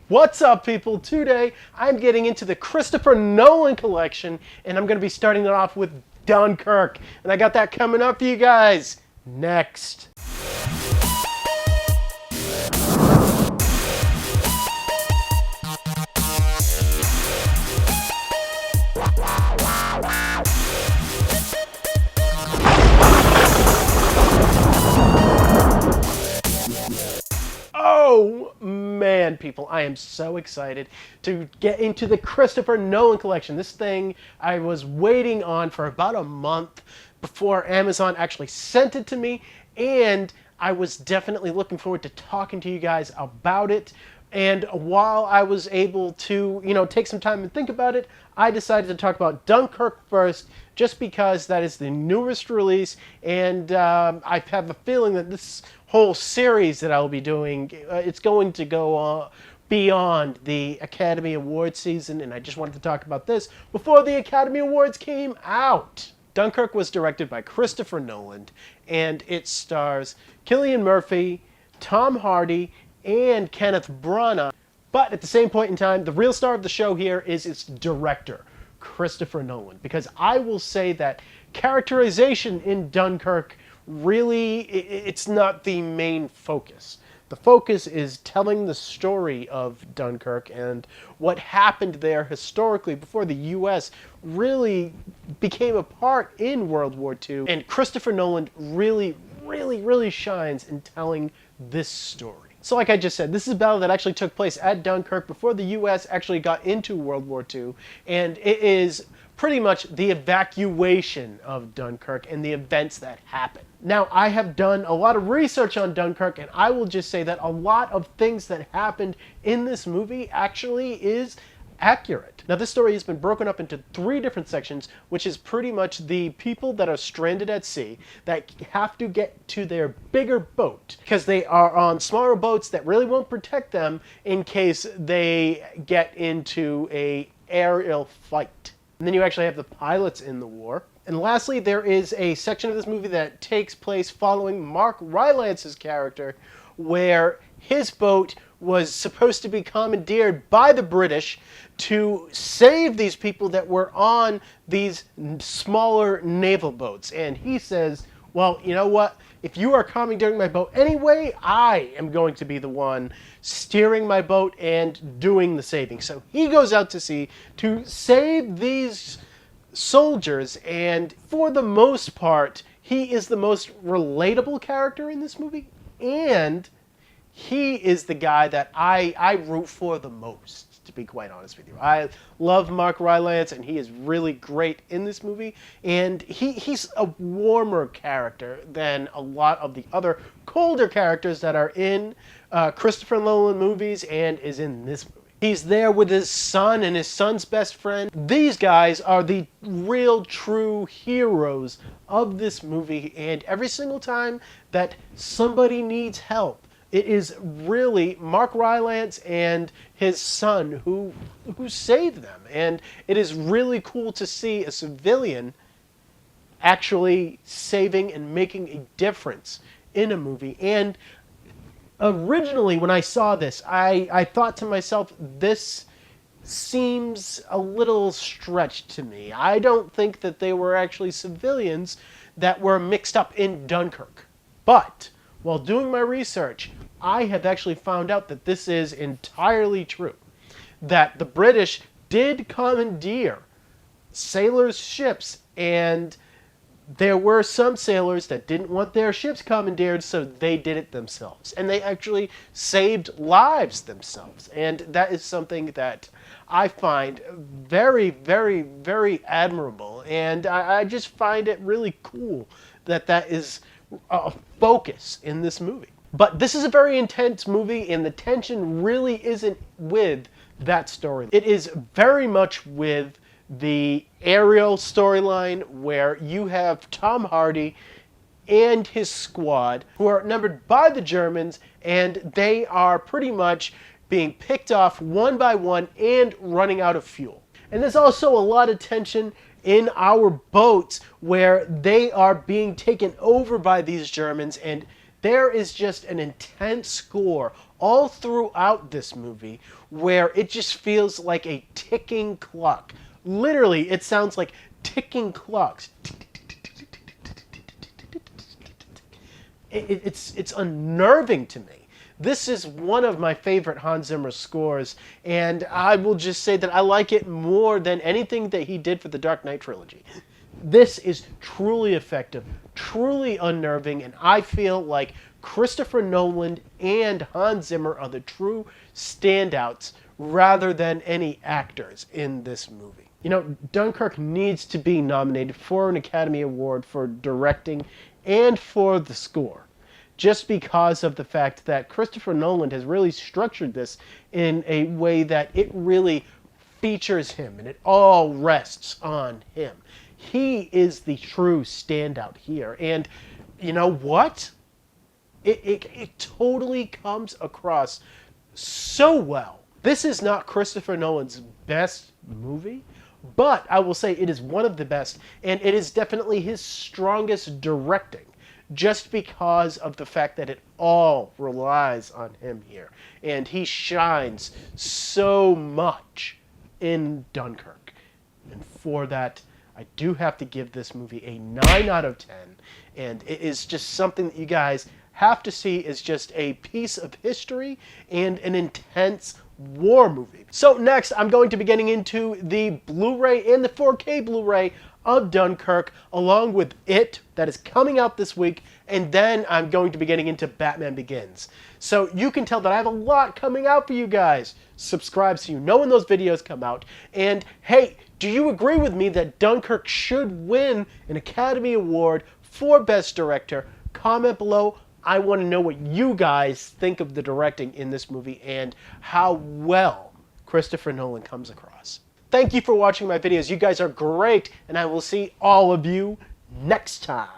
What's up, people? Today I'm getting into the Christopher Nolan Collection, and I'm going to be starting it off with Dunkirk. And I got that coming up for you guys next. Oh man, people, I am so excited to get into the Christopher Nolan Collection. This thing I was waiting on for about a month before Amazon actually sent it to me, and I was definitely looking forward to talking to you guys about it. And while I was able to, take some time and think about it, I decided to talk about Dunkirk first, just because that is the newest release, and I have a feeling that this whole series that I'll be doing, it's going to go beyond the Academy Awards season, and I just wanted to talk about this before the Academy Awards came out. Dunkirk was directed by Christopher Nolan, and it stars Cillian Murphy, Tom Hardy, and Kenneth Branagh. But at the same point in time, the real star of the show here is its director, Christopher Nolan, because I will say that characterization in Dunkirk really, it's not the main focus. The focus is telling the story of Dunkirk and what happened there historically before the U.S. really became a part in World War II. And Christopher Nolan really shines in telling this story. So like I just said, this is a battle that actually took place at Dunkirk before the U.S. actually got into World War II, and it is pretty much the evacuation of Dunkirk and the events that happened. Now, I have done a lot of research on Dunkirk, and I will just say that a lot of things that happened in this movie actually is accurate. Now, this story has been broken up into 3 different sections, which is pretty much the people that are stranded at sea that have to get to their bigger boat because they are on smaller boats that really won't protect them in case they get into an aerial fight. And then you actually have the pilots in the war. And lastly, there is a section of this movie that takes place following Mark Rylance's character, where his boat was supposed to be commandeered by the British to save these people that were on these smaller naval boats. And he says, well, you know what? If you are commandeering my boat anyway, I am going to be the one steering my boat and doing the saving. So he goes out to sea to save these soldiers, and for the most part, he is the most relatable character in this movie, and he is the guy that I root for the most, to be quite honest with you. I love Mark Rylance, and he is really great in this movie, and he's a warmer character than a lot of the other colder characters that are in Christopher Nolan movies and is in this movie. He's there with his son and his son's best friend. These guys are the real, true heroes of this movie, and every single time that somebody needs help, it is really Mark Rylance and his son who save them. And it is really cool to see a civilian actually saving and making a difference in a movie. And originally, when I saw this, I thought to myself, this seems a little stretched to me. I don't think that they were actually civilians that were mixed up in Dunkirk. But while doing my research, I have actually found out that this is entirely true. That the British did commandeer sailors' ships, and there were some sailors that didn't want their ships commandeered, so they did it themselves. And they actually saved lives themselves. And that is something that I find very admirable. And I just find it really cool that that is a focus in this movie. But this is a very intense movie, and the tension really isn't with that story. It is very much with the aerial storyline, where you have Tom Hardy and his squad who are outnumbered by the Germans, and they are pretty much being picked off one by one and running out of fuel. And there's also a lot of tension in our boats where they are being taken over by these Germans, and there is just an intense score all throughout this movie where it just feels like a ticking clock. Literally, it sounds like ticking clocks. It's unnerving to me. This is one of my favorite Hans Zimmer scores, and I will just say that I like it more than anything that he did for the Dark Knight trilogy. This is truly effective, truly unnerving, and I feel like Christopher Nolan and Hans Zimmer are the true standouts rather than any actors in this movie. You know, Dunkirk needs to be nominated for an Academy Award for directing and for the score, just because of the fact that Christopher Nolan has really structured this in a way that it really features him and it all rests on him. He is the true standout here. And you know what? It totally comes across so well. This is not Christopher Nolan's best movie, but I will say it is one of the best, and it is definitely his strongest directing, just because of the fact that it all relies on him here. And he shines so much in Dunkirk. And for that, I do have to give this movie a 9 out of 10. And it is just something that you guys have to see as just a piece of history and an intense war movie. So next, I'm going to be getting into the Blu-ray and the 4K Blu-ray of Dunkirk, along with It, that is coming out this week, and then I'm going to be getting into Batman Begins. So you can tell that I have a lot coming out for you guys. Subscribe so you know when those videos come out. And hey, do you agree with me that Dunkirk should win an Academy Award for Best Director? Comment below. I want to know what you guys think of the directing in this movie and how well Christopher Nolan comes across. Thank you for watching my videos. You guys are great, and I will see all of you next time.